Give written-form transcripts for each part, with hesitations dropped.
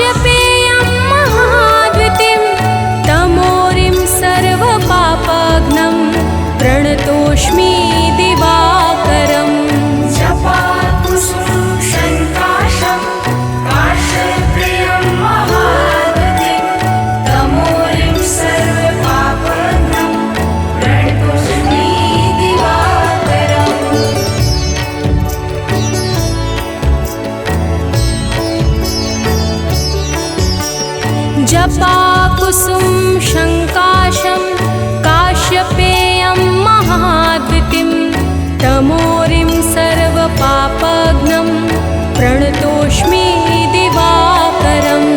काश्यपेयं महाद्वितीं तमोरिं सर्वपापघ्नं प्रणतोऽस्मि दिवाकरम्। जपाकुसुमं शङ्काशं काश्यपेयं महाद्वितीं तमोरिं सर्वपापघ्नं प्रणतोऽस्मि दिवाकरम्। जपाकुसुम शङ्काशं काश्यपेयं महाद्वितीं तमोरिं सर्वपापघ्नं प्रणतोऽस्मि दिवाकरम्।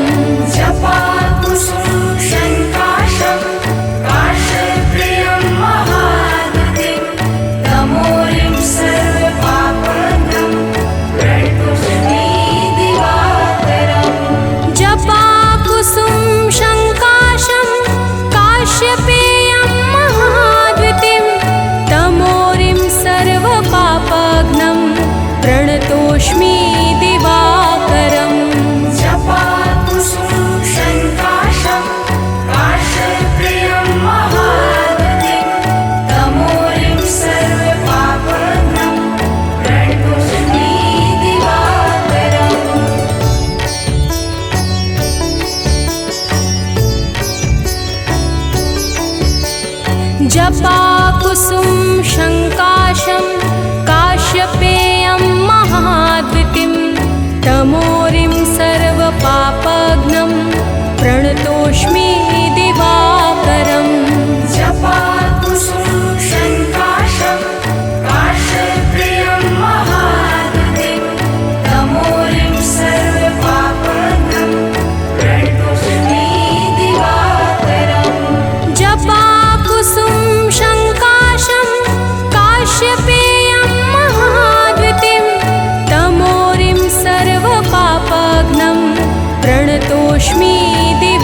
जपाकुसुमं शङ्काशं काश्यपेयं महाद्वितीं तमोरिं सर्वपापघ्नं प्रणतोऽस्मि दिवाकरम्। जपाकुसुम शङ्काशं काश्यपेयं महाद्वितीं तमोरिं सर्वपापघ्नं प्रणतोऽस्मि दिवाकरम्। जपाकुसुमं शङ्काशं काश्यपेयं महाद्वितीं तमोरिं सर्वपापघ्नं प्रणतोऽस्मि दिवाकरम्। जपाकुसुम शङ्काशं काश्यपेयं महाद्वितीं तमोरिं सर्वपापघ्नं प्रणतोऽस्मि दिवाकरम्। जपाकुसुमं शङ्काशं काश्यपेयं महाद्वितीं तमोरिं सर्वपापघ्नं प्रणतोऽस्मि दिवाकरम्। जपाकुसुम शङ्काशं काश्यपेयं महाद्वितीं तमोरिं सर्वपापघ्नं प्रणतोऽस्मि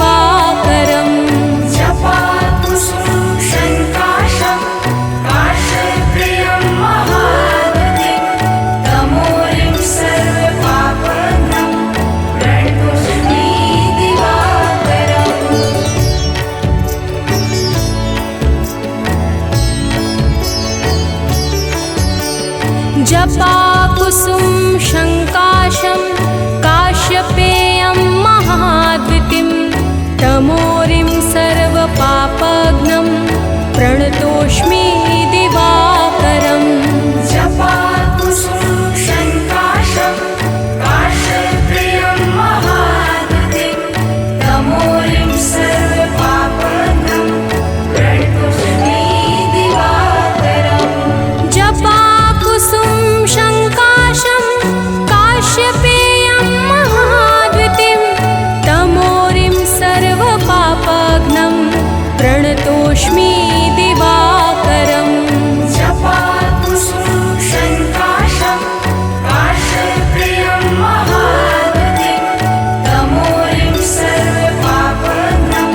दिवाकरम्। जपाकुसुमं शङ्काशं काश्यपेयं महाद्वितीं तमोरिं सर्वपापघ्नं प्रणतोऽस्मि दिवाकरम्। जपाकुसुम शङ्काशं काश्यपेयं महाद्वितीं तमोरिं सर्वपापघ्नं प्रणतोऽस्मि दिवाकरम्। जपाकुसुमं शङ्काशं काश्यपेयं महाद्वितीं तमोरिं सर्वपापघ्नं प्रणतोऽस्मि दिवाकरम्। जपाकुसुम शङ्काशं काश्यपेयं महाद्वितीं तमोरिं सर्वपापघ्नं प्रणतोऽस्मि दिवाकरम्। जपाकुसुमं शङ्काशं काश्यपेयं महाद्वितीं तमोरिं सर्वपापघ्नं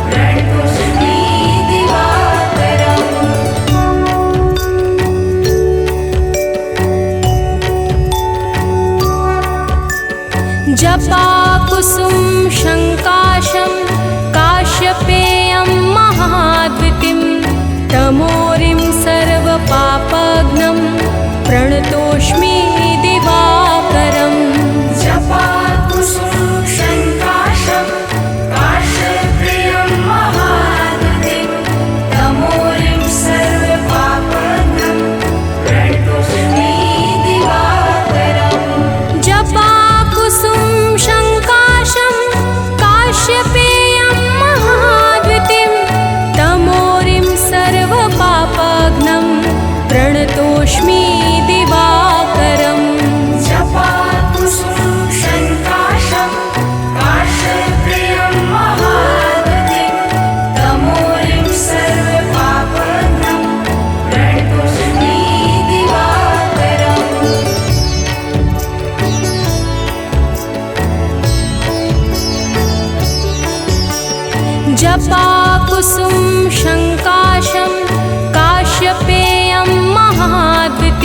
प्रणतोऽस्मि दिवाकरम्। जपाकुसुम शङ्काशं काश्यपेयं महाद्वितीं तमोरिं सर्वपापघ्नं प्रणतोऽस्मि दिवाकरम्। जपाकुसुमं शङ्काशं काश्यपेयं महाद्वितीं तमोरिं सर्वपापघ्नं प्रणतोऽस्मि दिवाकरम्। जपाकुसुम शङ्काशं काश्यपेयं महाद्वितीं तमोरिं सर्वपापघ्नं प्रणतोऽस्मि दिवाकरम्। जपाकुसुमं शङ्काशं काश्यपेयं महाद्वितीं तमोरिं सर्वपापघ्नं प्रणतोऽस्मि दिवाकरम्। जपाकुसुम शङ्काशं काश्यपेयं महाद्वितीं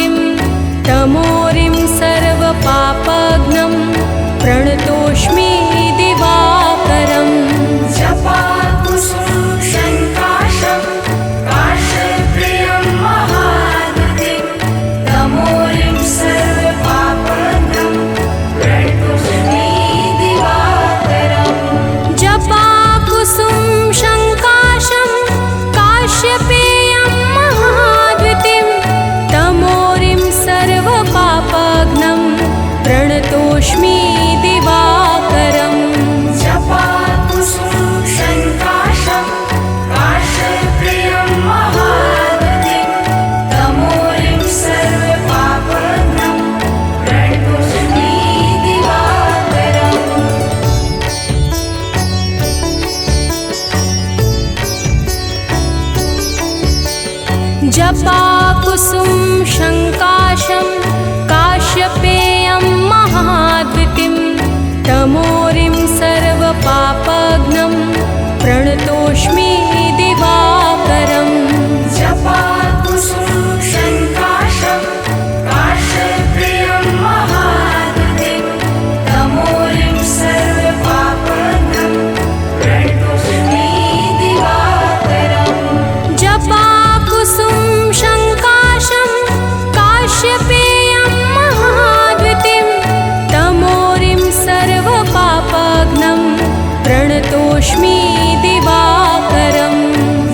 प्रणतोऽस्मि दिवाकरम्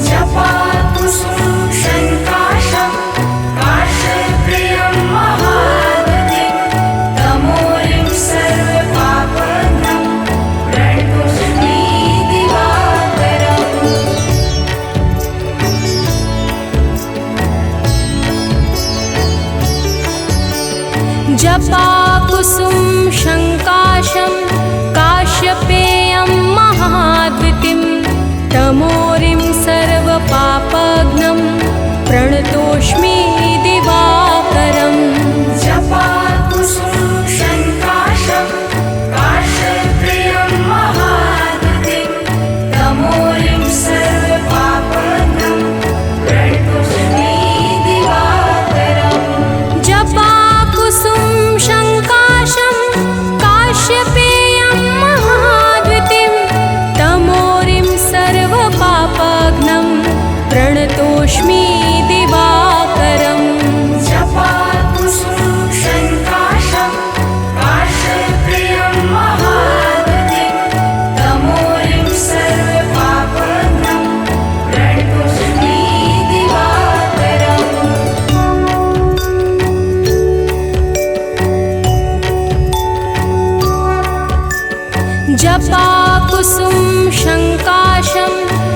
जपाकुसुमं शङ्काशं काश्यप्रियं महागतिं तमोरिं सर्वपापघ्नं प्रणतोऽस्मि दिवाकरम् जपाकुसुम शङ्काशं काश्यपेयं महाद्वितिं तमोरिं सर्वपापघ्नं प्रणतोऽस्मि दिवाकरम् जपाकुसुमं शङ्काशं काश्यप्रियं महागतिं तमोरिं सर्वपापघ्नं प्रणतोऽस्मि दिवाकरम् जपाकुसुम शङ्काशं काश्यपेयं महाद्वितिं तमोरिं सर्वपापघ्नं प्रणतोऽस्मि दिवाकरम् जपाकुसुमं शङ्काशं काश्यप्रियं महागतिं तमोरिं सर्वपापघ्नं प्रणतोऽस्मि दिवाकरम् जपाकुसुम शङ्काशं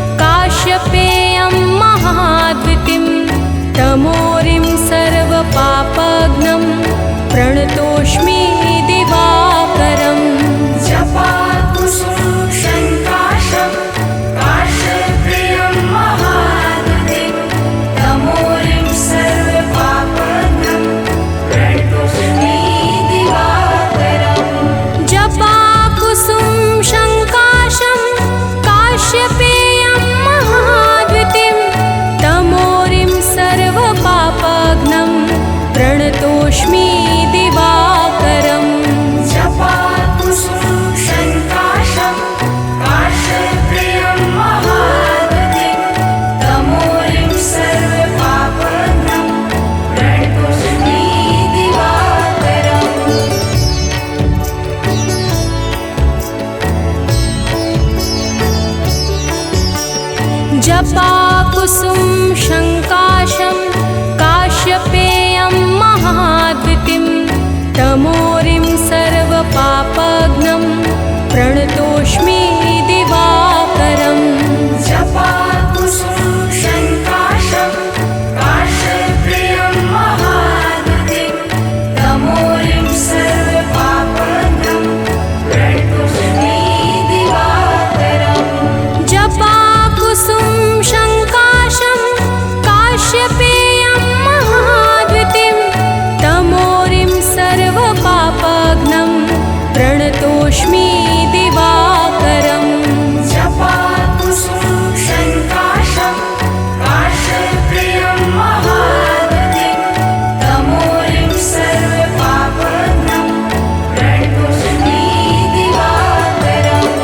काश्यपेयं महाद्वितिं तमोरिं सर्वपापघ्नं प्रणतोऽस्मि दिवाकरम् जपाकुसुमं शङ्काशं काश्यप्रियं महागतिं तमोरिं सर्वपापघ्नं प्रणतोऽस्मि दिवाकरम् जपाकुसुम शङ्काशं काश्यपेयं महाद्वितिं तमोरिं सर्वपापघ्नं प्रणतोऽस्मि दिवाकरम् जपाकुसुमं शङ्काशं काश्यप्रियं महागतिं तमोरिं सर्वपापघ्नं प्रणतोऽस्मि दिवाकरम् जपाकुसुम शङ्काशं काश्यपेयं महाद्वितिं तमोरिं सर्वपापघ्नं प्रणतोऽस्मि दिवाकरम् जपाकुसुमं शङ्काशं काश्यप्रियं महागतिं तमोरिं सर्वपापघ्नं प्रणतोऽस्मि दिवाकरम् जपाकुसुम शङ्काशं काश्यपेयं महाद्वितिं तमोरिं सर्वपापघ्नं प्रणतोऽस्मि दिवाकरम् जपाकुसुमं शङ्काशं काश्यप्रियं महागतिं तमोरिं सर्वपापघ्नं प्रणतोऽस्मि दिवाकरम्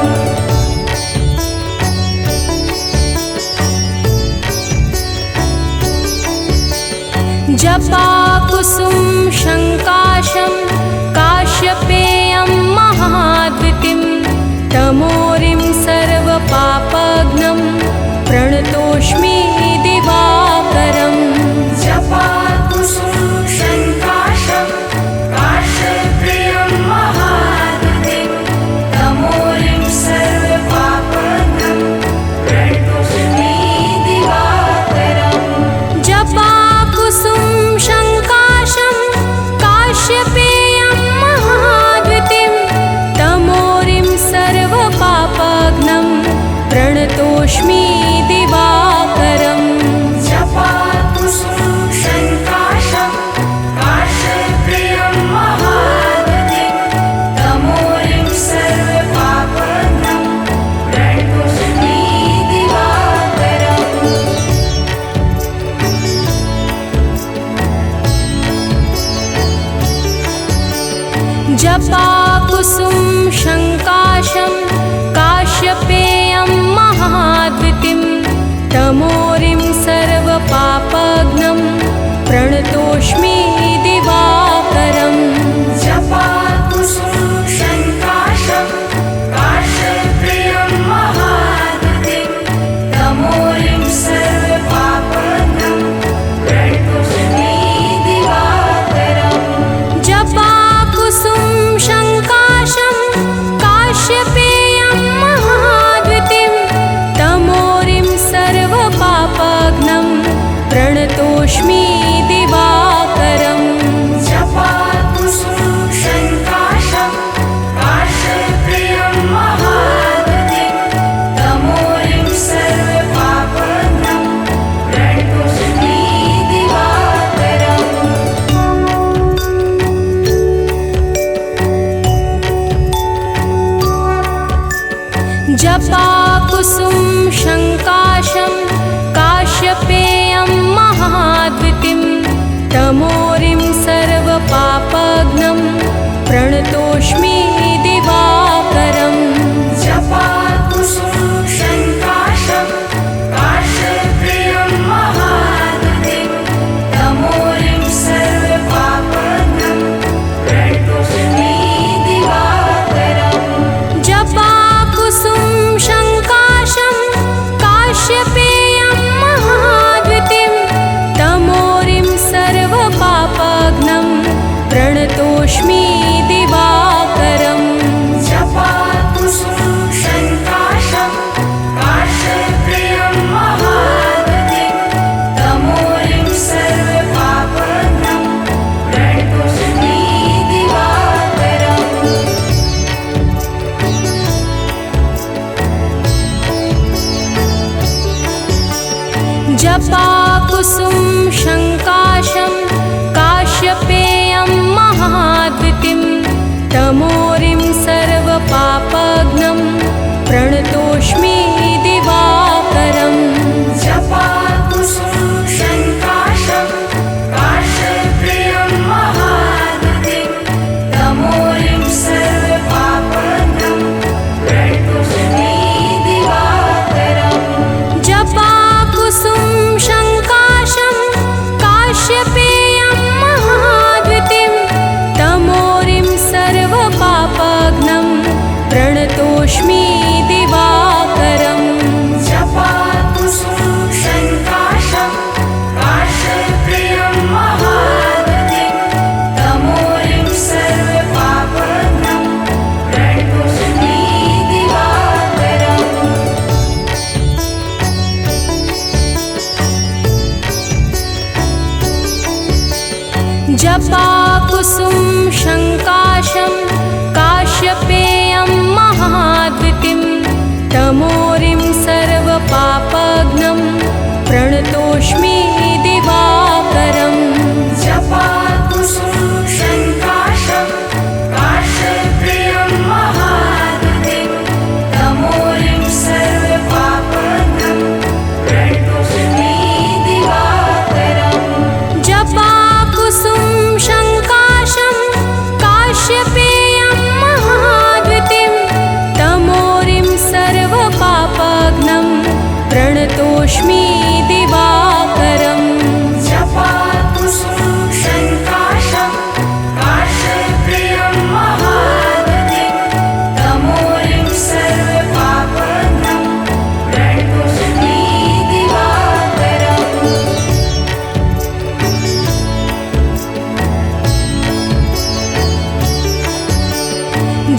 जपाकुसुम शङ्काशं काश्यपेयं महाद्वितिं तमोरिं सर्वपापघ्नं प्रणतोऽस्मि दिवाकरम् जपाकुसुमं शङ्काशं काश्यप्रियं महागतिं तमोरिं सर्वपापघ्नं प्रणतोऽस्मि दिवाकरम् जपाकुसुम शङ्काशं काश्यपेयं महाद्वितिं तमोरिं सर्वपापघ्नं प्रणतोऽस्मि दिवाकरम् जपाकुसुम शङ्काशं काश्यप्रियं महाद्युतिं तमोरिं सर्वपापघ्नं प्रणतोऽस्मि दिवाकरम् जपाकुसुम शङ्काशं काश्यपेयं महाद्युतिं तमोरिं सर्वपापघ्नं प्रणतोऽस्मि दिवाकरम् जपाकुसुम शङ्काशं काश्यप्रियं महाद्युतिं तमोरिं सर्वपापघ्नं प्रणतोऽस्मि दिवाकरम् जपाकुसुम शङ्काशं काश्यपेयं महाद्युतिं तमोरिं सर्वपापघ्नं प्रणतोऽस्मि दिवाकरम् जपाकुसुम शङ्काशं काश्यप्रियं महाद्युतिं तमोरिं सर्वपापघ्नं प्रणतोऽस्मि दिवाकरम् जपाकुसुम शङ्काशं काश्यपेयं महाद्युतिं तमोरिं सर्वपापघ्नं प्रणतोऽस्मि दिवाकरम् जपाकुसुम शङ्काशं काश्यप्रियं महाद्युतिं तमोरिं सर्वपापघ्नं प्रणतोऽस्मि दिवाकरम् जपाकुसुम शङ्काशं काश्यपेयं महाद्युतिं तमोरिं सर्वपापघ्नं प्रणतोऽस्मि दिवाकरम् जपाकुसुम शङ्काशं काश्यप्रियं महाद्युतिं तमोरिं सर्वपापघ्नं प्रणतोऽस्मि दिवाकरम् जपाकुसुम शङ्काशं काश्यपेयं महाद्युतिं तमोरिं सर्वपापघ्नं प्रणतोऽस्मि दिवाकरम् जपाकुसुम शङ्काशं काश्यप्रियं महाद्युतिं तमोरिं सर्वपापघ्नं प्रणतोऽस्मि दिवाकरम् जपाकुसुम शङ्काशं काश्यपेयं महाद्युतिं तमोरिं सर्वपापघ्नं प्रणतोऽस्मि दिवाकरम् जपाकुसुम शङ्काशं काश्यप्रियं महाद्युतिं तमोरिं सर्वपापघ्नं प्रणतोऽस्मि दिवाकरम्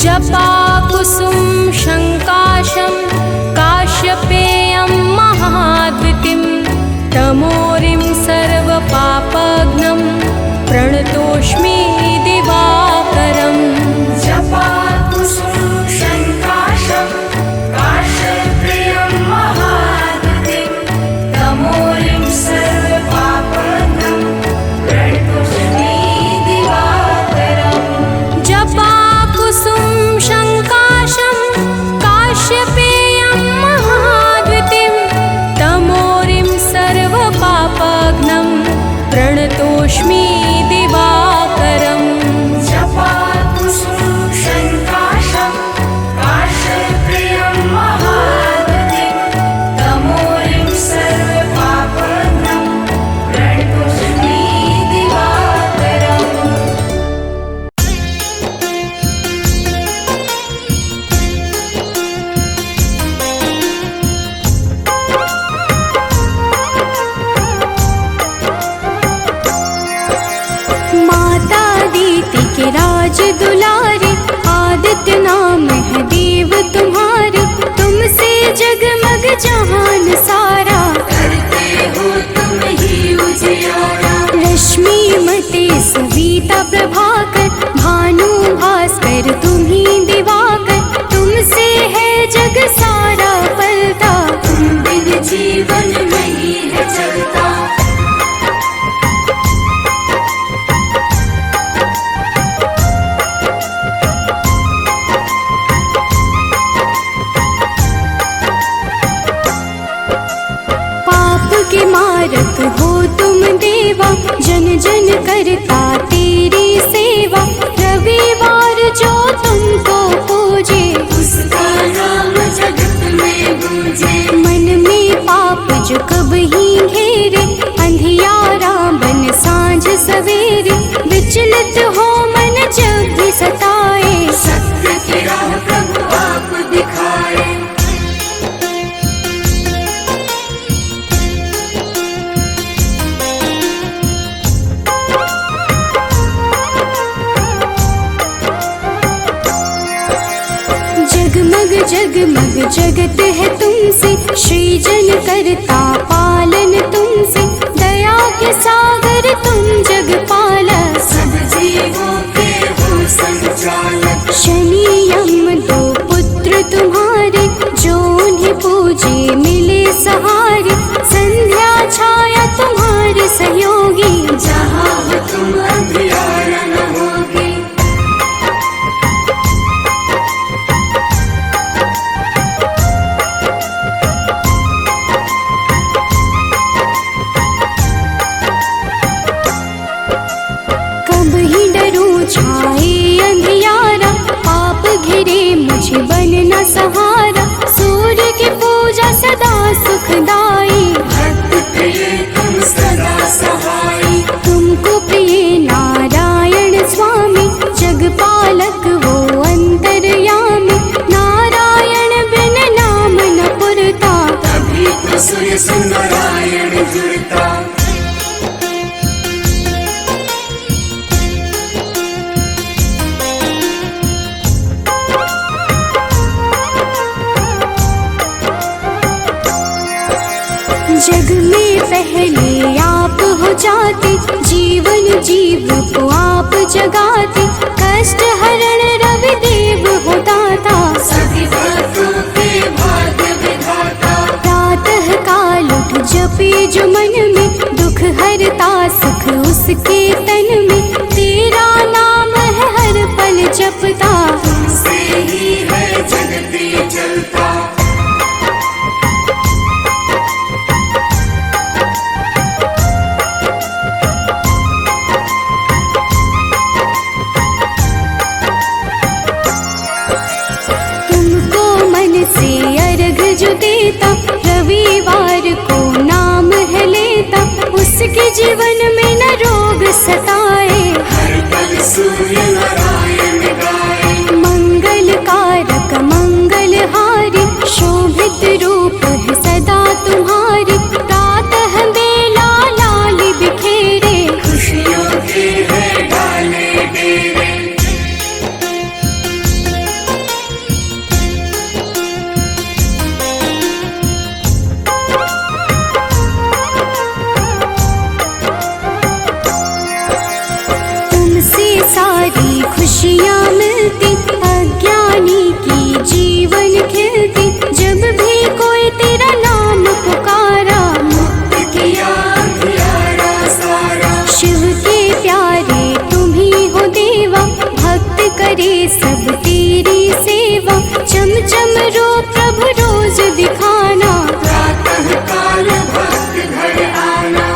जपाकुसुम शङ्काशं काश्यपेयं महाद्युतिं तमोरिं सर्वपापघ्नं प्रणतोऽस्मि दिवाकरम् जपाकुसुम शङ्काशं काश्यप्रियं महाद्युतिं तमोरिं सर्वपापघ्नं प्रणतोऽस्मि दिवाकरम् जपाकुसुम शङ्काशं काश्यपेयं महाद्युतिं तमोरिं सर्वपापघ्नं प्रणतोऽस्मि दिवाकरम् जपाकुसुम शङ्काशं काश्यप्रियं महाद्युतिं तमोरिं सर्वपापघ्नं प्रणतोऽस्मि दिवाकरम् के राज दुलारे, आदित्य नाम है देव तुम्हारे, तुमसे जगमग जहान सारा, करते हो तुम ही उजियारा। जो कब ही घेरे, अंधियारा बन सांझ सवेरे, विचलित हो मन जब भी सताए, सत्य की राह प्रभु आप दिखाए। जगमग जगमग जगत है तुमसे, सृजन करता पालन तुमसे, दया के सागर तुम जग पालक, सब जीवों के हो संचालक। शनि यम दो पुत्र तुम्हारे, जो उन्हें पूजे मिले सहारे, संध्या छाया तुम्हारे सहयोगी, जहाँ हो तुम अंधियारा न होगी। कब ही डरूं छाए अंधियारा, पाप घिरे मुझे बनना सहारा, सूर्य की पूजा सदा सुखदाई, भक्त प्रिय तुम सदा सहाय। तुमको प्रिय नारायण स्वामी, जगपालक वो अंतर्यामी, नारायण बिन नाम न पुरता, तभी तो सूर्य से नारायण जुड़ता। जग में पहले आप हो जाते, जीवन जीव को आप जगाते, कष्ट हरण रवि देव हो दाता, सभी भक्तों के भाग्य विधाता। प्रातः काल उठ जपे जो मन में, दुख हरता सुख उसके तन में, तेरा नाम है हर पल जपता, तुमसे ही है जगती चलता। तुमको मन से अर्घ जो देता, रविवार को नाम है लेता, उसके जीवन में न रोग सताए, हर पल सूर्य नारायण गाए। मंगल कारक मंगलहारी, शोभित रूप है सदा तुम्हारी, प्रातः बेला लाल बिखेरे, खुशियों के है डाले डेरे। तुमसे सारी खुशियाँ मिलती, अज्ञानी की जीवन खिलती, जब भी कोई तेरा नाम पुकारा, मुक्त किया अंधियारा सारा। शिव के प्यारे तुम ही हो देवा, भक्त करे सब तेरी सेवा, चम चम रो प्रभु रोज दिखाना, प्रातः काल भक्त घर आना।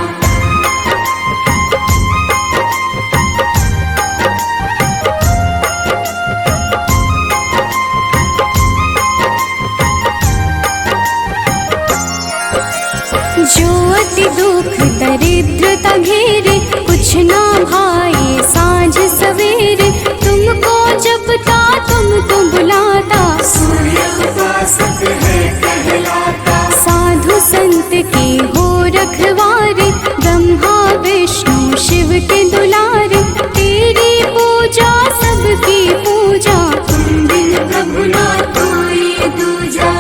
जो अति दुख दरिद्रता घेरे, कुछ ना भाए सांझ सवेरे, तुमको जपता तुमको बुलाता, सूर्य उपासक है कहलाता। साधु संत के हो रखवारे, ब्रह्मा विष्णु शिव के दुलारे, तेरी पूजा सबकी पूजा, तुम बिन प्रभु ना कोई दूजा।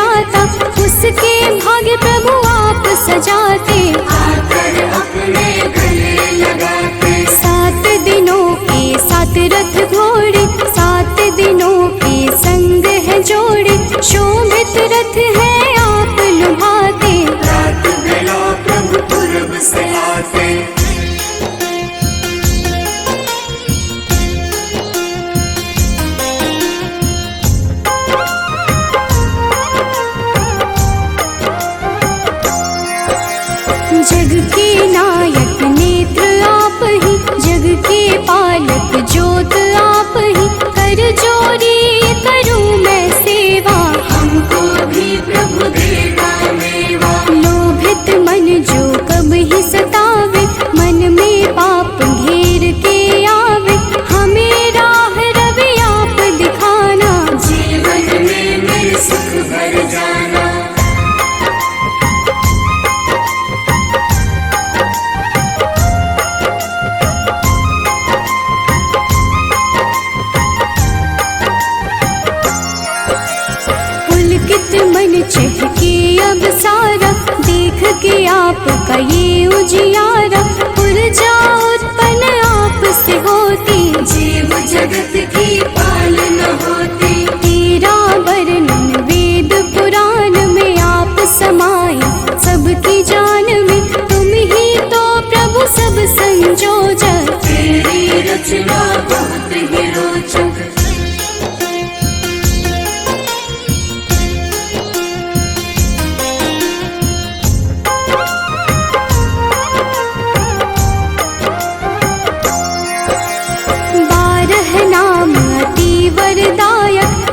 जाता, उसके भाग्य प्रभु आप सजाते। आकर अपने गले लगाते। 7 दिनों के 7 रथ घोड़े, 7 दिनों के संग है जोड़े, शोभित रथ है आप लुभाते। रात बेला प्रभु पूरब से आते। जग के नायक नेत्र आप ही, जग के पालक ज्योत आप ही, कर जोरी करूं मैं सेवा। हमको भी प्रभु देगा मेवा। लोभित मन जो कब ही सतावे, मन में पाप घेर के आवे, हमें राह रवि आप दिखाना। जीवन में मेरे सुख भर जाना। पुलकित मन चहके अब सारा, देख के आपका ये उजियारा। ऊर्जा उत्पन्न आप से होती, जीव जगत की पालना होती। तेरा वर्णन वेद पुराण में आप समाये, सबकी जान में तुम ही तो प्रभु सब संजोजक। तेरी रचना बहुत ही रोचक।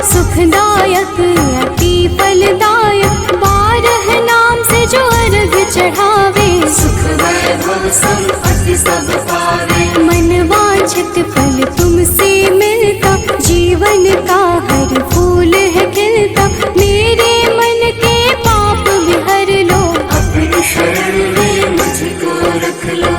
सुखदायक अति फलदायक, 12 नाम से जो अर्घ चढ़ावे। सुख वैभव संपत्ति सब पावे। मन वांछित फल तुमसे मिलता, जीवन का हर फूल है खिलता। मेरे मन के पाप भी हर लो, अपनी शरण में मुझको रख लो।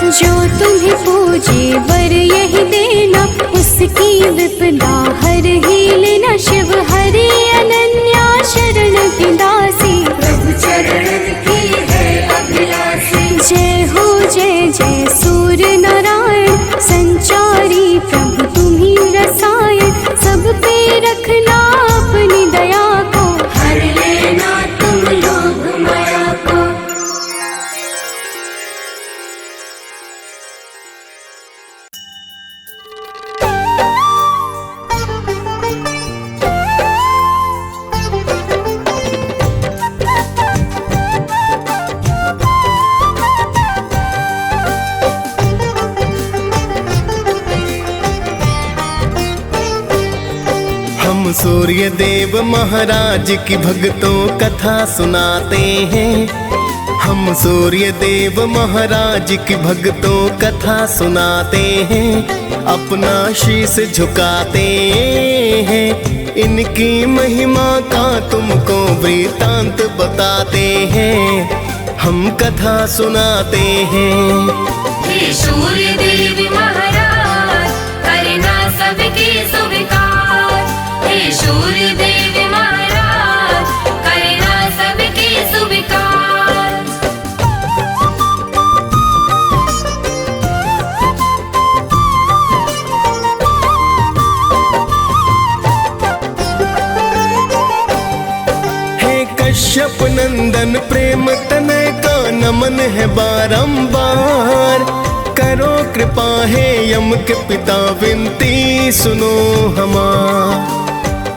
जो तुम्हें पूजे वर यही देना, उसकी विपदा हर ही लेना। शिव हरि अनन्या शरण की दासी, प्रभु चरणन की है अभिलाषी। जय हो जय जय सूर्य नारायण, संचारी प्रभु तुम्ही रसायन। सब पे रखना अपनी दया को, हर लेना तुम लोग माया को। हम सूर्य देव महाराज की भक्तों कथा सुनाते हैं। हम सूर्य देव महाराज की भक्तों कथा सुनाते हैं। अपना शीश झुकाते हैं, इनकी महिमा का तुमको वृतांत बताते हैं। हम कथा सुनाते हैं। हे सूर्य देव महाराज, करना सबके स्वीकार। हे सूर्य देव महाराज, करना सबके स्वीकार। हे कश्यप नंदन प्रेम तनय का नमन है बारंबार। करो कृपा है यम के पिता विनती सुनो हमार।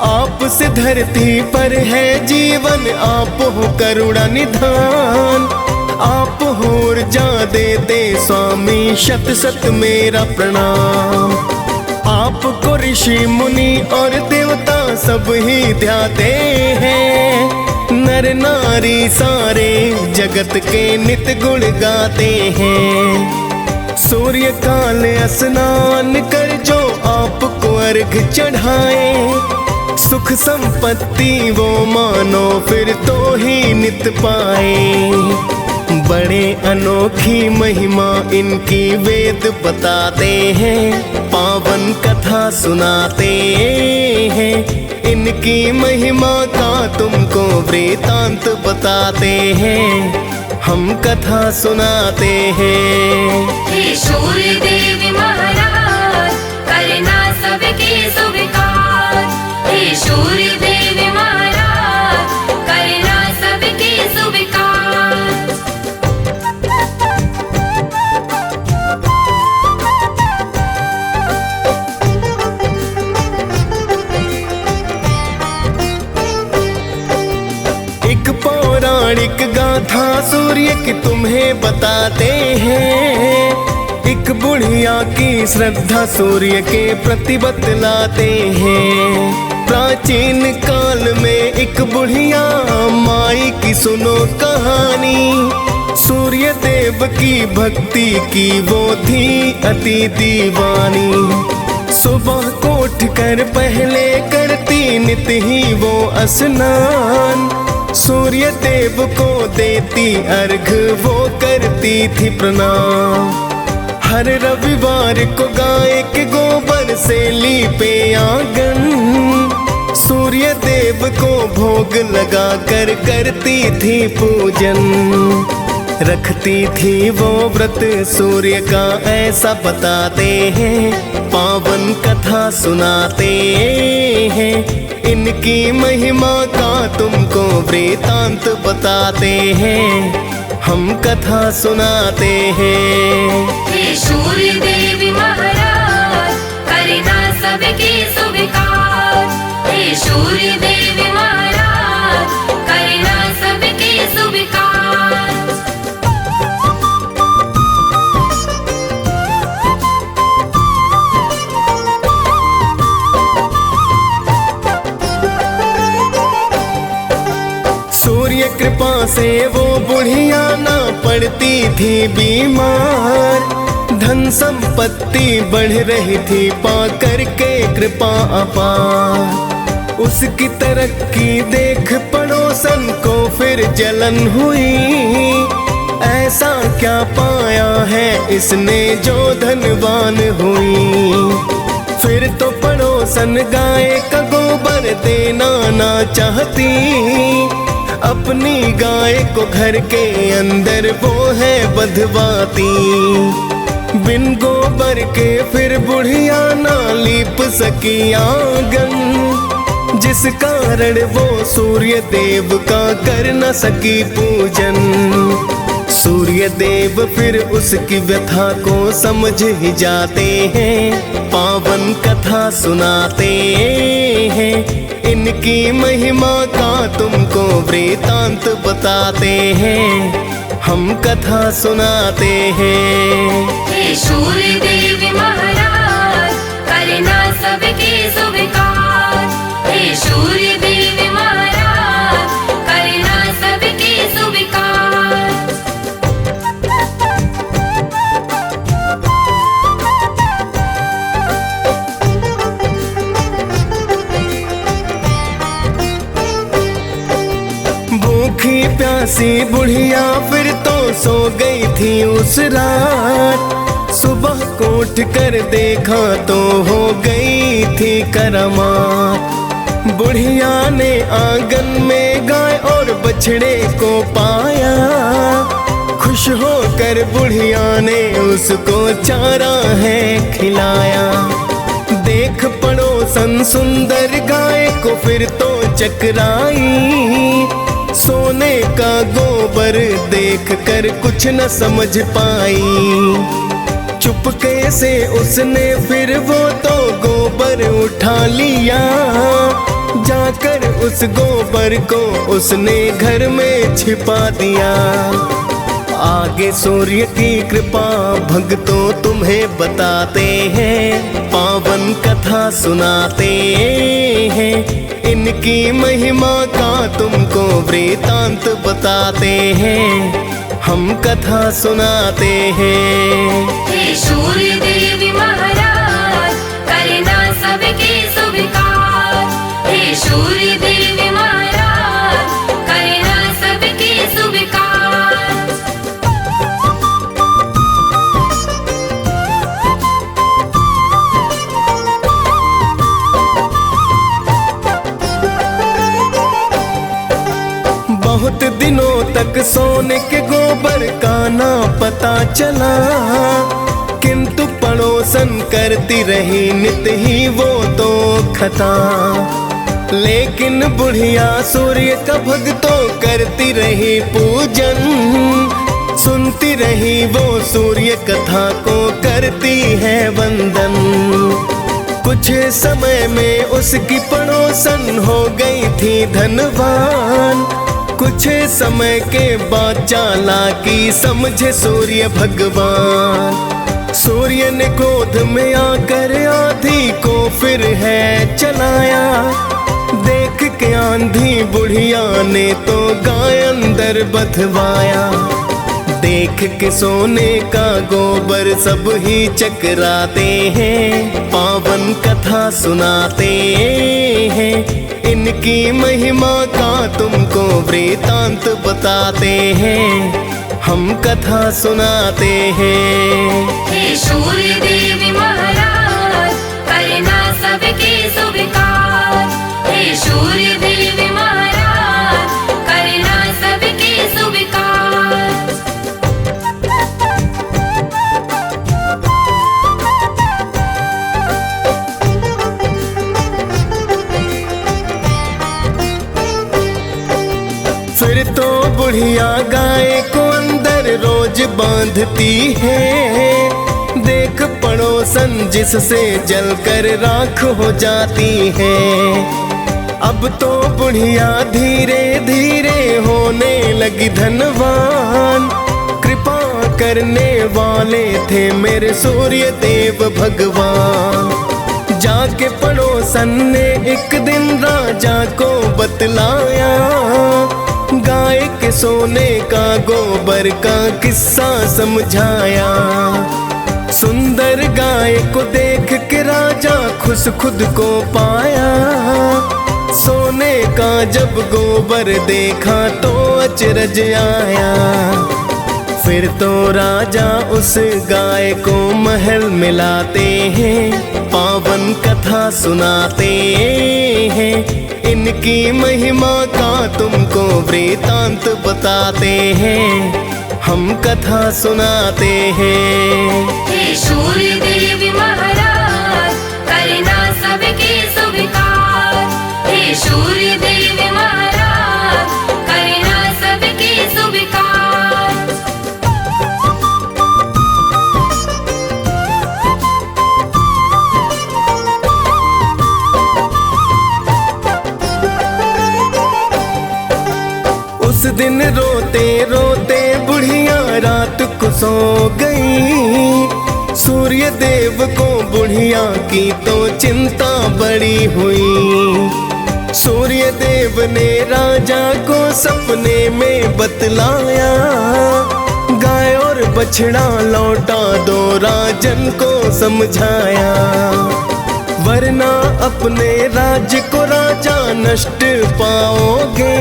आपसे धरती पर है जीवन, आप हो करुणा निधान। आप हो ऊर्जा देते स्वामी, शत शत मेरा प्रणाम। आपको ऋषि मुनि और देवता सब ही ध्याते हैं। नर नारी सारे जगत के नित गुण गाते हैं। सूर्य काल स्नान कर जो आपको अर्घ चढ़ाए, सुख संपत्ति वो मानो फिर तो ही नित पाए। बड़े अनोखी महिमा इनकी वेद बताते हैं, पावन कथा सुनाते हैं। इनकी महिमा का तुमको वृतांत बताते हैं, हम कथा सुनाते हैं। हे सूर्य देव महाराज करना सबके स्वीकार। हे सूर्य देव महाराज करना सबके स्वीकार। एक पौराणिक गाथा सूर्य की तुम्हें बताते हैं। एक बुढ़िया की श्रद्धा सूर्य के प्रति बतलाते हैं। प्राचीन काल में एक बुढ़िया माई की सुनो कहानी। सूर्य देव की भक्ति की वो थी अति दीवानी। सुबह को उठकर पहले करती नित ही वो स्नान। सूर्य देव को देती अर्घ वो करती थी प्रणाम। हर रविवार को गाय के गोबर से लीपे आंगन। सूर्य देव को भोग लगा कर करती थी पूजन। रखती थी वो व्रत सूर्य का ऐसा बताते हैं, पावन कथा सुनाते हैं। इनकी महिमा का तुमको वृतांत बताते हैं, हम कथा सुनाते हैं। हे सूर्य देव महाराज करना सबके स्वीकार। हे सूर्य देव महाराज करना सबके स्वीकार। सूर्य कृपा से वो बुढ़िया ना पड़ती थी बीमार। धन संपत्ति बढ़ रही थी पा करके कृपा अपार। उसकी तरक्की देख पड़ोसन को फिर जलन हुई। ऐसा क्या पाया है इसने जो धनवान हुई। फिर तो पड़ोसन गाय का गोबर देना ना चाहती। अपनी गाय को घर के अंदर वो है बंधवाती। बिन गोबर के फिर बुढ़िया ना लीप सकी आंगन। जिस कारण वो सूर्य देव का कर न सकी पूजन। सूर्य देव फिर उसकी व्यथा को समझ ही जाते हैं, पावन कथा सुनाते हैं। इनकी महिमा का तुमको वृतांत बताते हैं, हम कथा सुनाते हैं। हे सूर्य देव महाराज करना सबके स्वीकार। हे सूर्य देव महाराज करना सबके स्वीकार। भूखी प्यासी बुढ़िया फिर तो सो गई थी उस रात। सुबह को उठ कर देखा तो हो गई थी करामात। बुढ़िया ने आंगन में गाय और बछड़े को पाया। खुश होकर बुढ़िया ने उसको चारा है खिलाया। देख पड़ोसन सुंदर गाय को फिर तो चकराई। सोने का गोबर देख कर कुछ न समझ पाई। चुपके से उसने फिर वो तो गोबर उठा लिया। जाकर उस गोबर को उसने घर में छिपा दिया। आगे सूर्य की कृपा भक्तों तुम्हें बताते हैं, पावन कथा सुनाते हैं। इनकी महिमा का तुमको वृतांत बताते हैं, हम कथा सुनाते हैं। हे सूर्य देव महाराज करना सबके स्वीकार। हे सूर्य देव महाराज करना सबके सुविकार। बहुत दिनों तक सोने के गोबर का ना पता चला, किंतु पड़ोसन करती रही नित ही वो तो खता। लेकिन बुढ़िया सूर्य का भक्तों करती रही पूजन, सुनती रही वो सूर्य कथा को करती है वंदन। कुछ समय में उसकी पड़ोसन हो गई थी धनवान, कुछ समय के बाद चालाकी समझे सूर्य भगवान। सूर्य ने क्रोध में आकर आंधी को फिर है चलाया, देख के आंधी बुढ़िया ने तो गाय अंदर बधवाया। देख के सोने का गोबर सब ही चकराते हैं, पावन कथा सुनाते हैं। इनकी महिमा का तुमको वृतांत बताते हैं, हम कथा सुनाते हैं। हे सूर्य देव महाराज करना सबके सुविकार। हे सूर्य देव महाराज करना सबके सुविकार। फिर तो बुढ़िया गाय को अंदर रोज बांधती है, देख पड़ोसन जिससे जलकर राख हो जाती है। अब तो बुढ़िया धीरे धीरे होने लगी धनवान, कृपा करने वाले थे मेरे सूर्य देव भगवान। जाके पड़ोसन ने एक दिन राजा को बतलाया, गाय के सोने का गोबर का किस्सा समझाया। सुंदर गाय को देख के राजा खुश खुद को पाया, सोने का जब गोबर देखा तो अचरज आया। फिर तो राजा उस गाय को महल मिलाते हैं, पावन कथा सुनाते हैं। इनकी महिमा का तुमको वृतांत बताते हैं, हम कथा सुनाते हैं। हे सूर्य देव महाराज करना सबके सुविकार। हे सूर्य देव महाराज करना सबके सुविकार। उस दिन रोते रोते बुढ़िया रात को सो गई। सूर्य देव को बुढ़िया की तो चिंता बड़ी हुई। सूर्य देव ने राजा को सपने में बतलाया, गाय और बछड़ा लौटा दो राजन को समझाया, वरना अपने राज्य को राजा नष्ट पाओगे।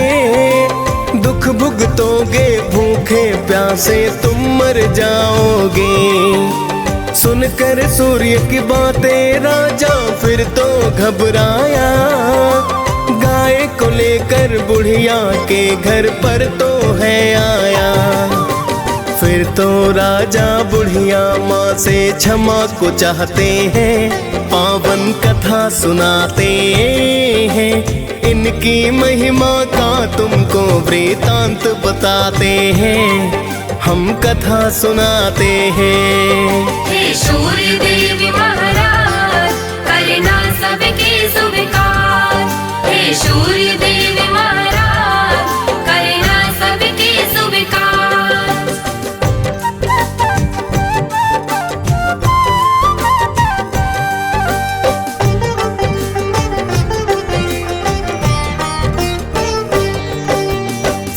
दुख भुगतोगे, भूखे प्यासे तुम मर जाओगे। सुनकर सूर्य की बातें राजा फिर तो घबराया, गाय को लेकर बुढ़िया के घर पर तो है आया। फिर तो राजा बुढ़िया माँ से क्षमा को चाहते हैं, पावन कथा सुनाते हैं। इनकी महिमा का तुमको वृतांत बताते हैं, हम कथा सुनाते हैं। हे सूर्य देव महाराज करना सबके सुविकार। हे सूर्य देव महाराज करना सबके सुविकार।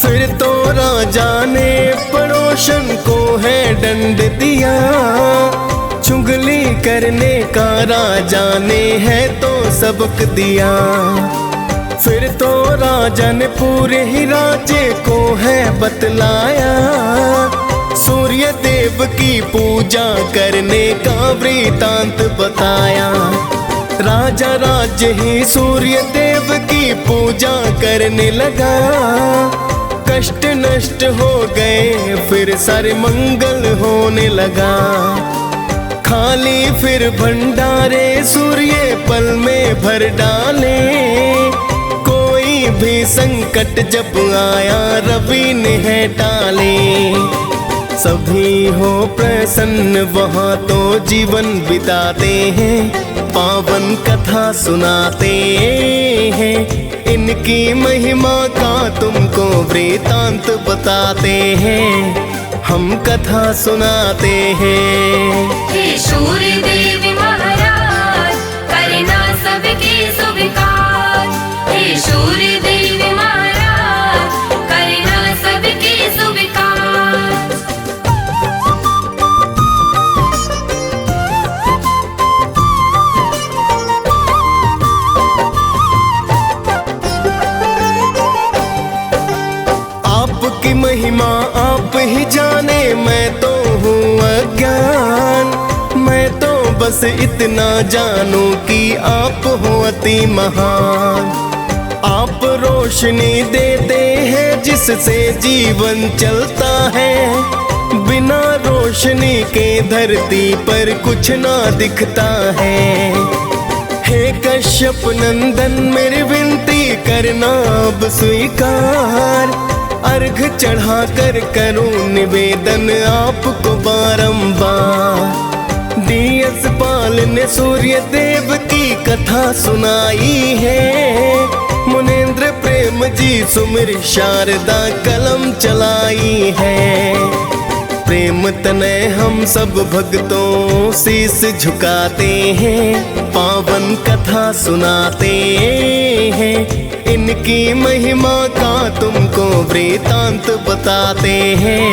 फिर तो राजा ने पड़ोसन को है दंड दिया, चुगली करने का राजा ने है तो सबक दिया। फिर तो राजा ने पूरे ही राज्य को है बतलाया, सूर्य देव की पूजा करने का वृतांत बताया। राजा राज्य ही सूर्य देव की पूजा करने लगा, कष्ट नष्ट हो गए फिर सारे मंगल होने लगा। खाली फिर भंडारे सूर्य पल में भर डाले, कोई भी संकट जब आया रवि ने है टाले। सभी हो प्रसन्न वहाँ तो जीवन बिताते हैं, पावन कथा सुनाते हैं, इनकी महिमा का तुमको वृतांत बताते हैं, हम कथा सुनाते हैं। हे सूर्य देव महाराज करना सबके स्वीकार, हे सूर्य देव महाराज करना सबके स्वीकार। आपकी महिमा आप ही जाने, मैं तो हूँ अज्ञान। मैं तो बस इतना जानूं कि आप हो अति महान। आप रोशनी देते हैं जिससे जीवन चलता है, बिना रोशनी के धरती पर कुछ ना दिखता है। हे कश्यप नंदन मेरी विनती करना अब स्वीकार, अर्घ चढ़ा कर करूं निवेदन आपको बारंबार। डीएस पाल ने सूर्य देव की कथा सुनाई है, मुनेंद्र प्रेम जी सुमिर शारदा कलम चलाई है। प्रेम तनय हम सब भक्तों शीस झुकाते हैं, पावन कथा सुनाते हैं, इनकी महिमा का तुमको वृतांत बताते हैं,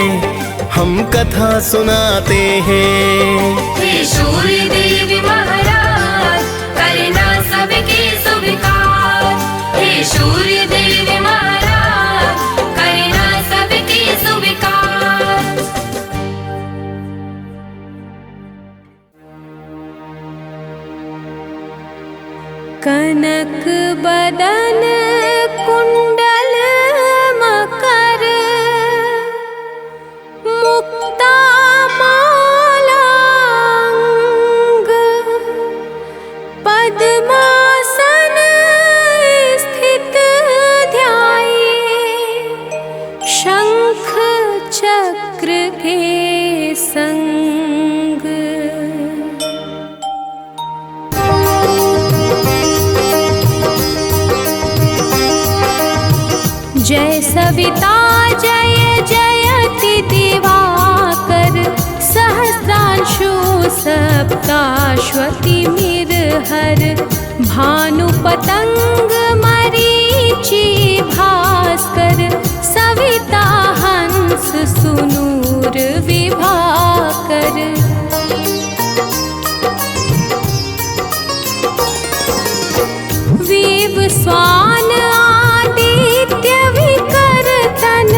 हम कथा सुनाते हैं। हे सूर्य देव महाराज करना सबके स्वीकार, हे सूर्य देव महाराज करना सबके स्वीकार। कनक बदन कुंडल मकर, मुक्ता माला अंग, पद्मासन स्थित ध्याये, शंख चक्र के संग। जय सविता जय जयति दिवाकर, सहस्रांशु सप्ताश्वति मिरहर, भानु पतंग मरीचि भास्कर, सविता हंस सुनूर विभाकर। विव स्वान आदित्य विकर्तन,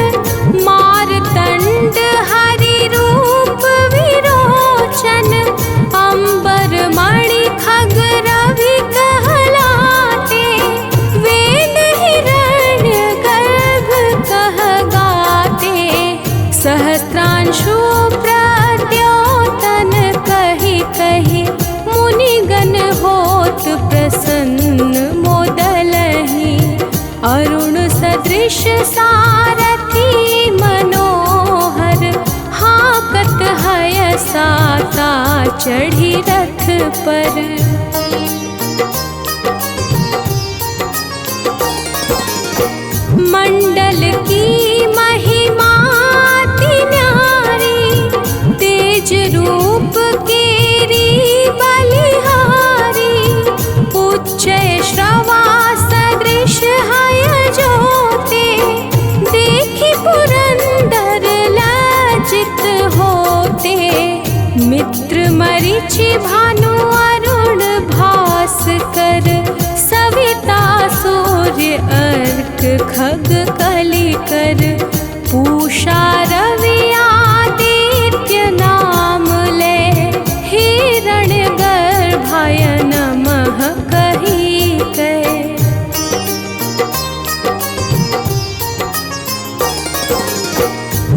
मारतंड हरि रूप विरोचन, अंबर मणि खग रवि कहलाते, वेद हिरण्य गर्भ कह गाते, सहस्त्रांशु प्रद्योतन कहि कहि, मुनिगण होत प्रसन्न मोदलहि, अरुण सदृश सारथी मनोहर, हाकत हय साता चढ़ी रथ पर। मंडल की महिमा अति न्यारी, तेज रूप केरी बलिहारी, उच्च श्रवा सदृश हय ज्योते, देखि पुरंदर लज्जित होते, मित्र मरीचि भानु अरुण भास्कर, सविता सूर्य कर पूषा रवि आदित्य नाम ले हिरण गर्भाय नमः कही गए।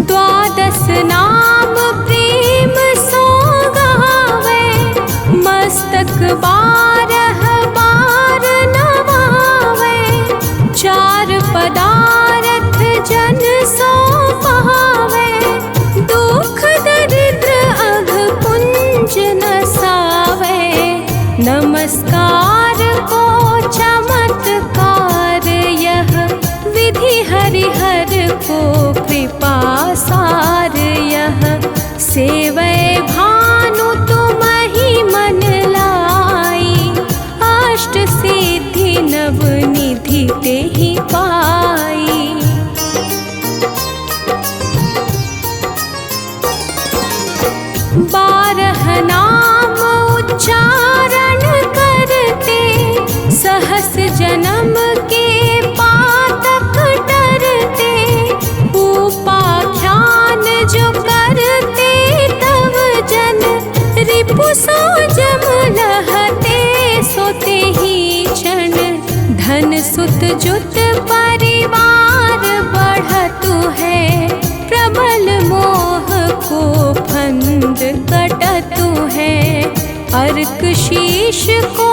द्वादश नाम प्रेम सो गावे मस्तक बारह बार नवावे। चार पदार्थ जन सो पावे दुख दरिद्र अघ पुंज नसावे। नमस्कार को चमत्कार यह विधि हरिहर को कृपा सार यह। सेवै भानु तुम ही मन लाई अष्ट सिद्धि नव निधि तेहि पाई। बारह नाम उच्चारण करते सहस जन्म के पातक टरते। उपाख्यान जो करते तव जन रिपु सो जम लहते सोते ही क्षण। धन सुत जुत परिवार बढ़तु है प्रबल मोह को फंद कटतु है। अर्क शीश को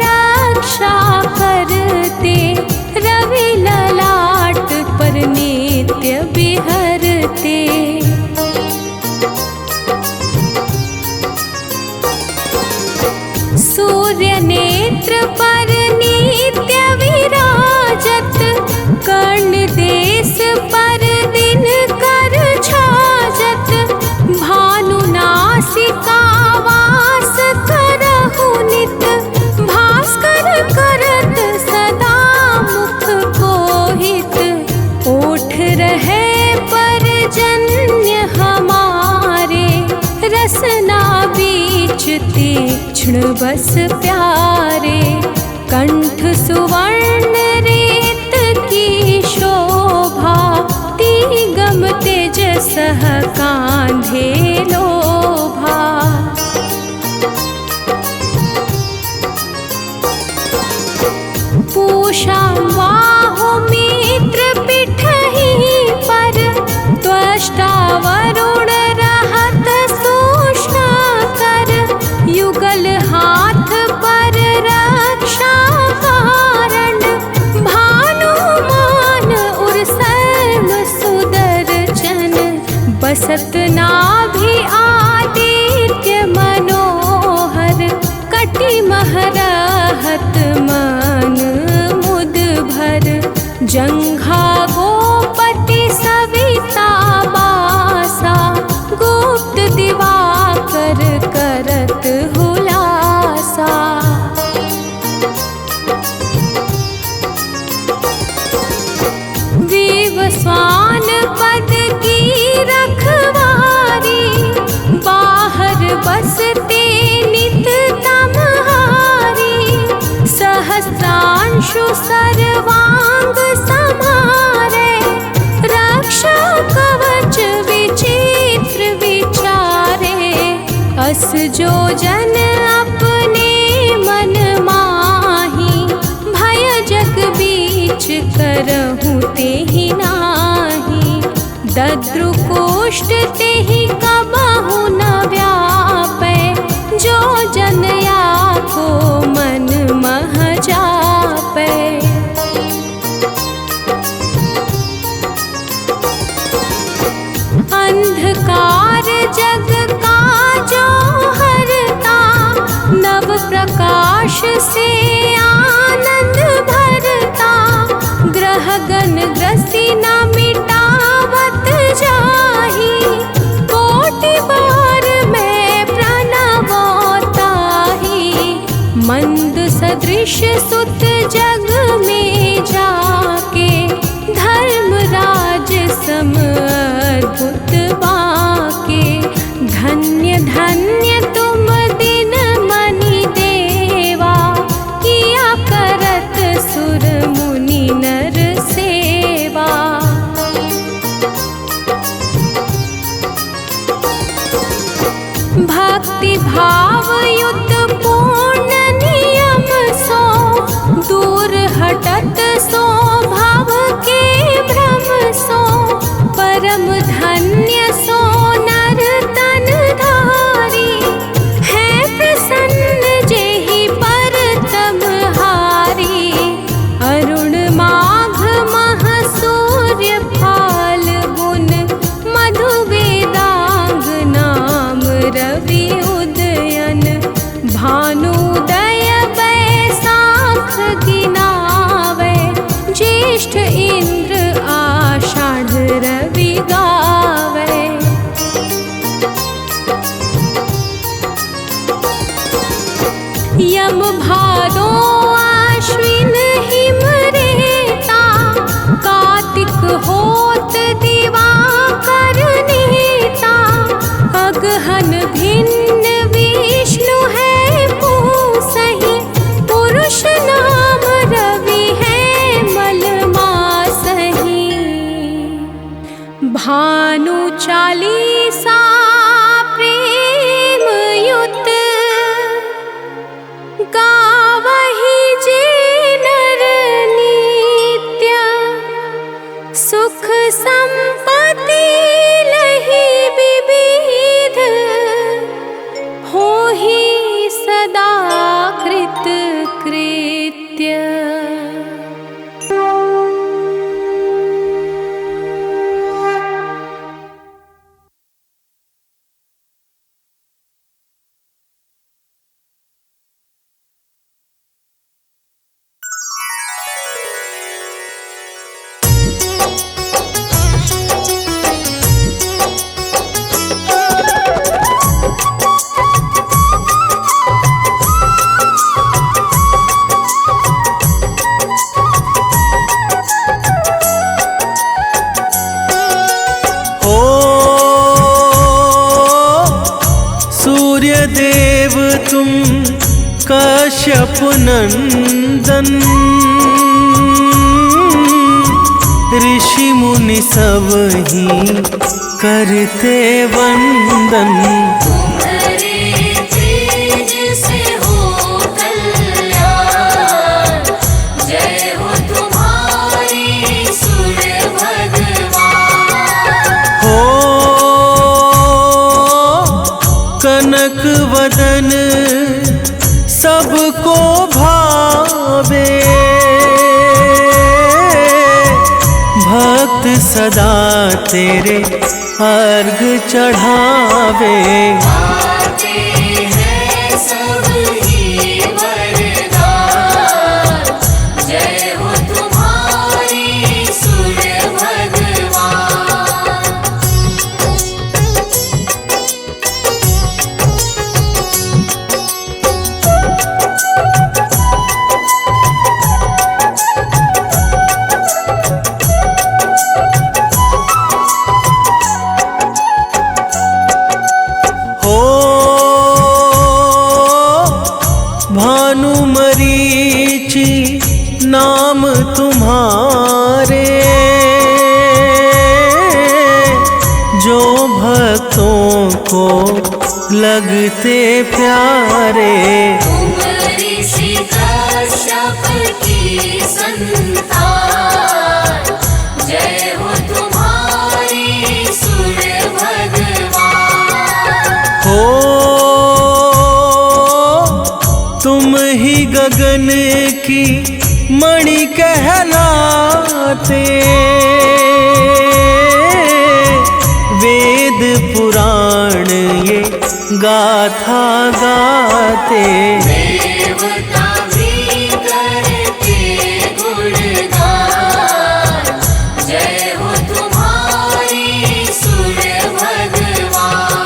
रक्षा करते रवि ललाट पर नित्य बिहरते। सूर्य नेत्र पर नित्य विराजत कर्ण देश पर दिन कर छाजत। भानु नासिका वास करहु नित भास्कर करत सदा मुख को हित। ओठ रहे पर जन्य हमारे रसना बीच तीक्ष्ण बस प्यारे। कंठ सुवर्ण रेत की शोभा तिगम तेज सह कांधे लोभा। पूषा बाहु मित्र पिठहि पर त्वष्टा वरुण रहत सूक्ष्म कर। युगल हाथ पर रक्षा कारण भानुमान उर सर्व सुदर्शन। बसत नाभि आदित्य मनोहर कटि महरहत मन मुद भर। जंघा गोपति सविता बासा गुप्त दिवाकर करत हुलासा। विवस्वान पद की रखवारी बाहर बसते नित तमहारी। सहस्रांशु सर्वांग समारे रक्षा कवच विचित्र विचारे। अस जो जन अपने मन माही भय जग बीच करहु तेहि नाही। दद्रुकोष्ठ तेहि कबहु न व्यापै जो जन या को मन मह जापै। अंधकार जग का जो हरता नव प्रकाश से आनंद भरता। ग्रह गण ग्रसी न मिटावत जाही कोटि बार में प्रणवताही। मंद सदृश सुत जग में जाके धर्मराज सम अद्भुत बाके। धन्य धन्य तुम दिन मनि देवा किया करत सुर मुनि नर सेवा। भक्ति भाव युत पूर्ण नियम सो दूर हटत सो भाव के भ्रम सो परम धन्य सो नर तन धारी है प्रसन्न जेहि पर तम हारी अरुण माघ मह सूर्य फाल्गुन मधु वेदांग नाम रवि उदयन भानुदय बैसाख गिनावे ज्येष्ठ इंद्र आषाढ़ रवि गावे। यम भादो आश्विन हिम रेता कार्तिक होत दिवाकर नेता अगहन भिन्न विष्णु है पूसहि पुरुष नाम रवि है मलमासहि भानु चालीसा प्रेम युत गावहि जे नर नित्य सुख संपत्ति लहि विविध होहि सदा कृत कृत्य। सूर्यदेव तुम कश्यप नंदन ऋषि मुनि सब ही करते वंदन। तुम्हारे तेज से हो कल्याण जय हो तुम्हारी सूर्य भगवान। हो कनक वदन सबको भावे भक्त सदा तेरे अर्घ चढ़ावे। आते हैं सब ही वरदान जय हो तुम्हारी सूर्य भगवान। भानुमरीचि नाम तुम्हारे जो भक्तों को लगते प्यारे। तुम ऋषि कश्यप की संतान जय हो तुम्हारी सूर्य भगवान। हो तुम ही गगन की मणि कहलाते वेद पुराण ये गाथा गाते। देवता भी करते गुणगान जय हो तुम्हारी सूर्य भगवान।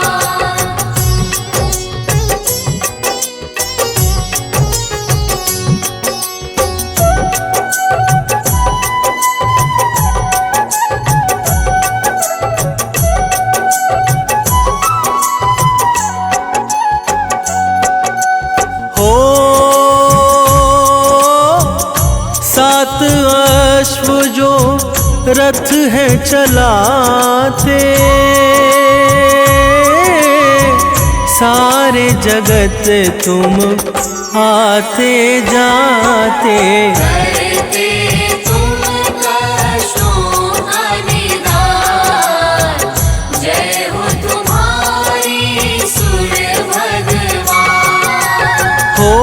रथ है चलाते सारे सारे जगत तुम आते जाते। करते तुम कष्टों का निदान, जय हो तुम्हारी सूर्य भगवान। हो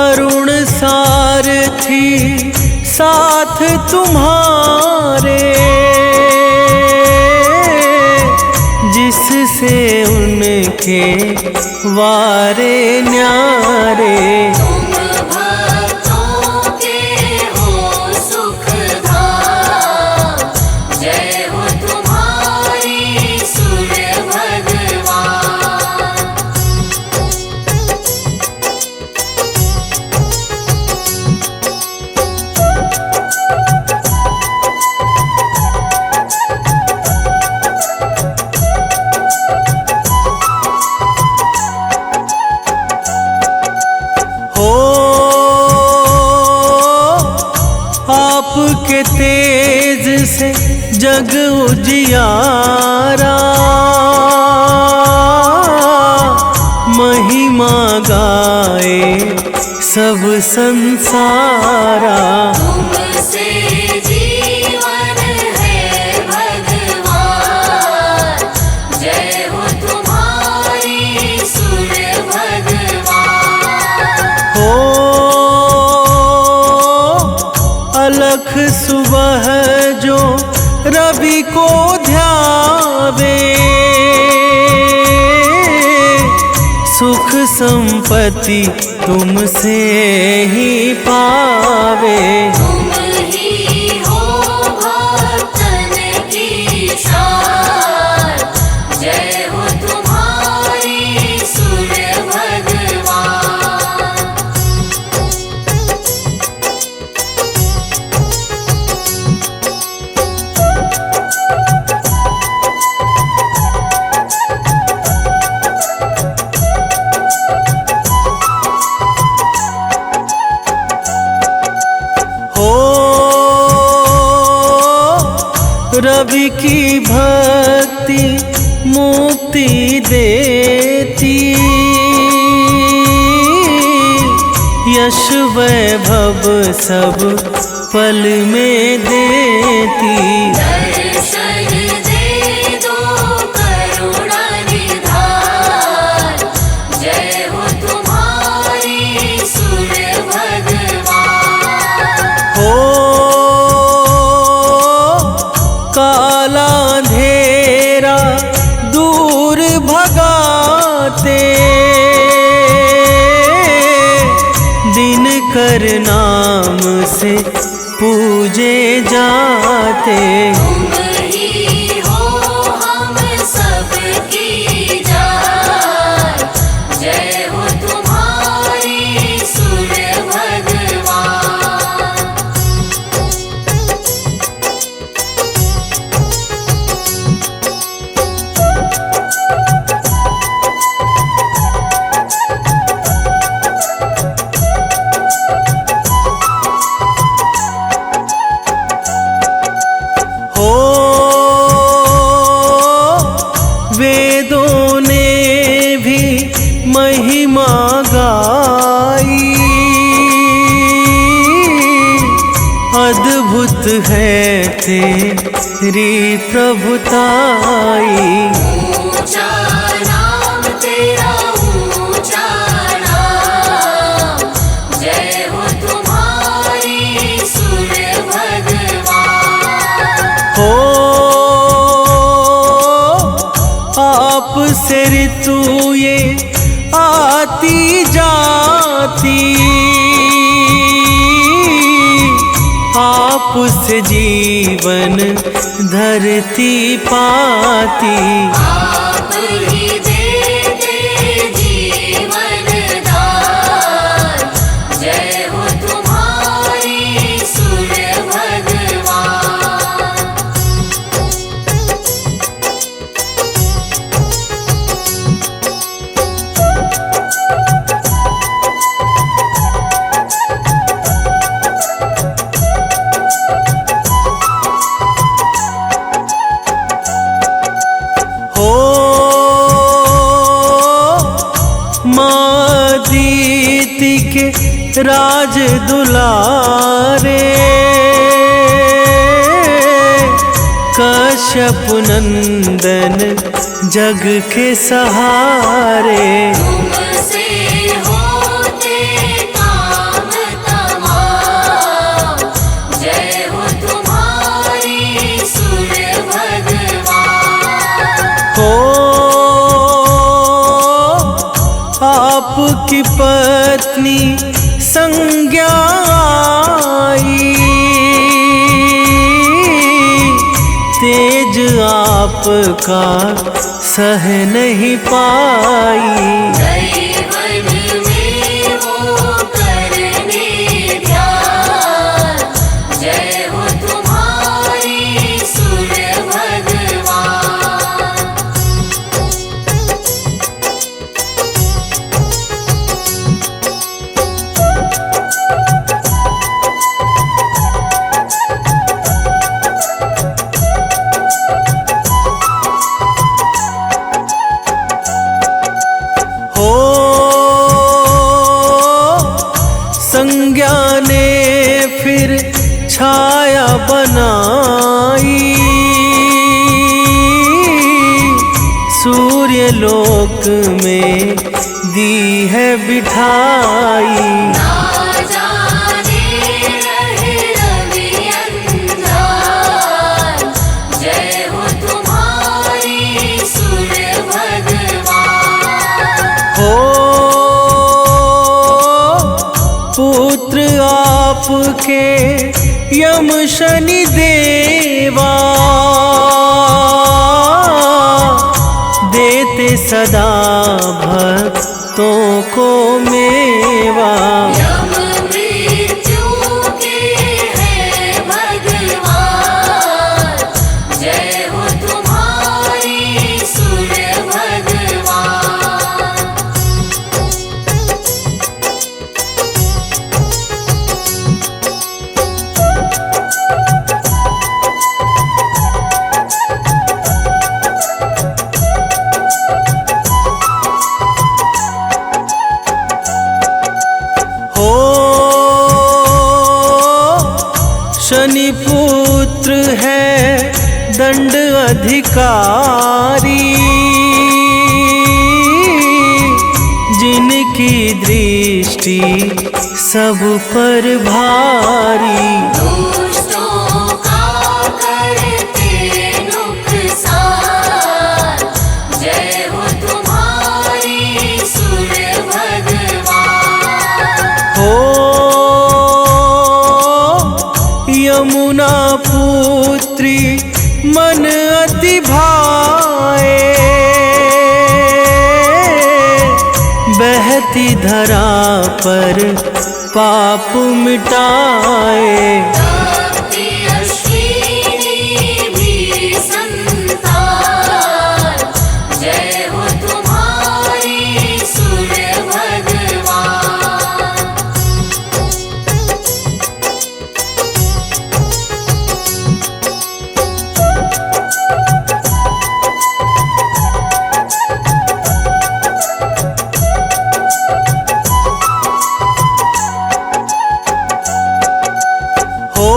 अरुण सारथी साथ तुम्हारे, जिससे उनके वारे न्यारे। तुम भक्तों के हो सुखधाम, जय हो तुम्हारी सूर्य भगवान। हो आपके तेज से जग उजियारा, महिमा गाए सब संसारा। तुमसे जीवन है भगवान, जय हो तुम्हारी सूर्य भगवान। हो अलख सुबह जो रवि को ध्यावे, सुख संपत्ति तुमसे ही पावे। तुम ही हो भक्तन की शान, जय हो तुम्हारी सूर्य भगवान। हो रवि की भक्ति मुक्ति देती, यश वैभव सब पल में देती। दर्शन दे दो करुणा निधान, जय हो तुम्हारी सूर्य भगवान। हो काला अंधेरा दूर भगाते, दिन कर नाम से पूजे जाते। तुम ही हो हम सबकी जान, जय हो तुम्हारी सूर्य भगवान। हो वेदों ने भी महिमा गाई, अद्भुत है तेरी प्रभुताई। ऊंचा नाम तेरा ऊंचा नाम, जय हो तुम्हारी सूर्य भगवान। हो आप से ऋतु ये आती जाती, आप से जीवन धरती पाती। आप ही देते जीवन दान, जय हो तुम्हारी सूर्य भगवान। हो कीर्ति के राज दुलारे, कश्यप नंदन जग के सहारे। तुमसे होते काम तमाम, जय हो तुम्हारी सूर्य भगवान। हो आपकी पत्नी संज्ञा आई, तेज आपका सह नहीं पाई। दैवन में वो करने ध्यान, जय हो तुम्हारी सूर्य भगवान। हो संज्ञा ने फिर छाया बनाई, सूर्य लोक में दी है बिठाई। ना जाने रहे रवि अंधार, जय हो तुम्हारी सूर्य भगवान। हो पुत्र आपके यम शनि देवा, देते सदा भक्तों को मेवा। यम मृत्यु के हैं भगवान, जय हो तुम्हारी सूर्य भगवान। हो शनि पुत्र है दंड अधिकारी, जिनकी दृष्टि सब पर भारी। दुष्टों का करते नुकसान, जय हो तुम्हारी सूर्य भगवान। हो यमुना पुत्री मन अति भाए, बहती धरा पर पाप मिटाए। भक्ति अश्विनी भी संतान, जय हो तुम्हारी सूर्य भगवान। हो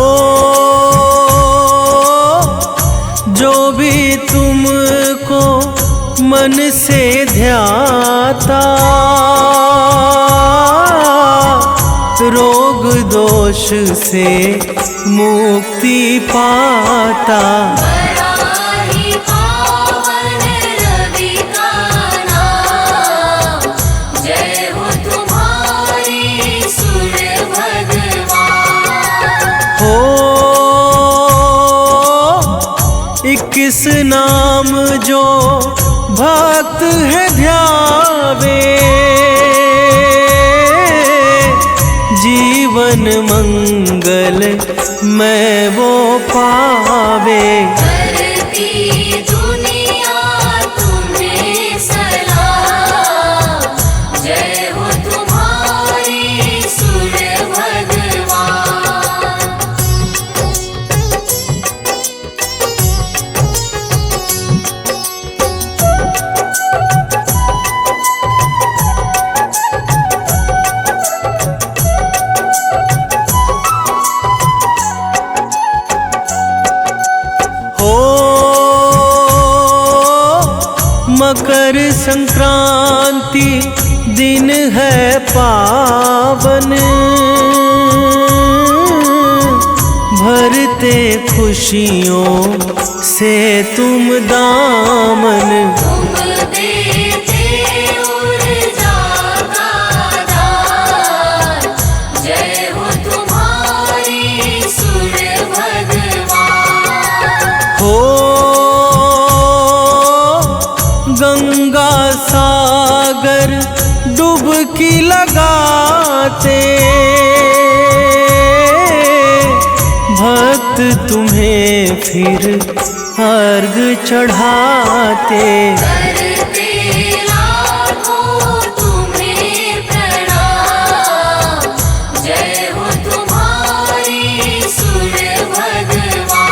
जो भी तुमको मन से ध्याता, रोग दोष से मुक्ति पाता। बड़ा ही पावन रवि का नाम, जय हो तुम्हारी सूर्य भगवान। हो 21 नाम जो भक्त है ध्यावे, जीवन मंगल मैं वो पावे। करती दुनिया तुम्हें सलाम, जय हो तुम्हारी सूर्य भगवान। संक्रांति दिन है पावन, भरते खुशियों से तुम दामन। तुम देते ऊर्जा का दान, जय हो तुम्हारी सूर्य भगवान। हो गंगा सागर डुबकी लगाते, भक्त तुम्हें फिर अर्घ चढ़ाते। करते लाखों तुम्हें प्रणाम, जय हो तुम्हारी सूर्य भगवान।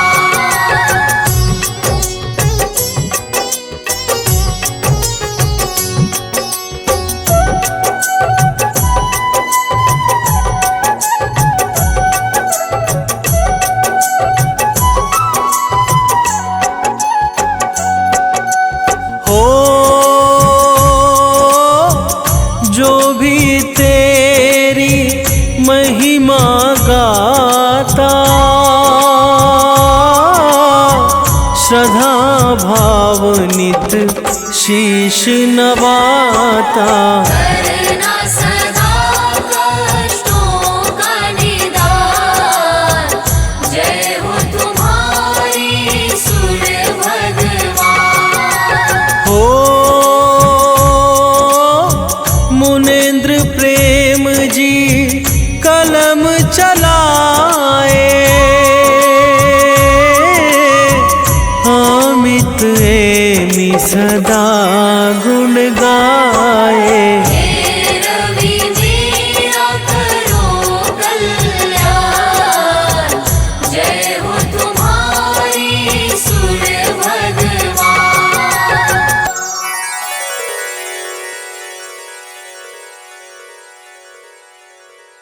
हो जो भी तेरी महिमा गाता, श्रद्धा भाव नित शीश नवाता। करना सदा कष्टों का निदान, जय हो तुम्हारी सूर्य भगवान। हो मुनेन्द्र प्रेम जी कलम चलाए, अमित एमि सदा गुण गाए।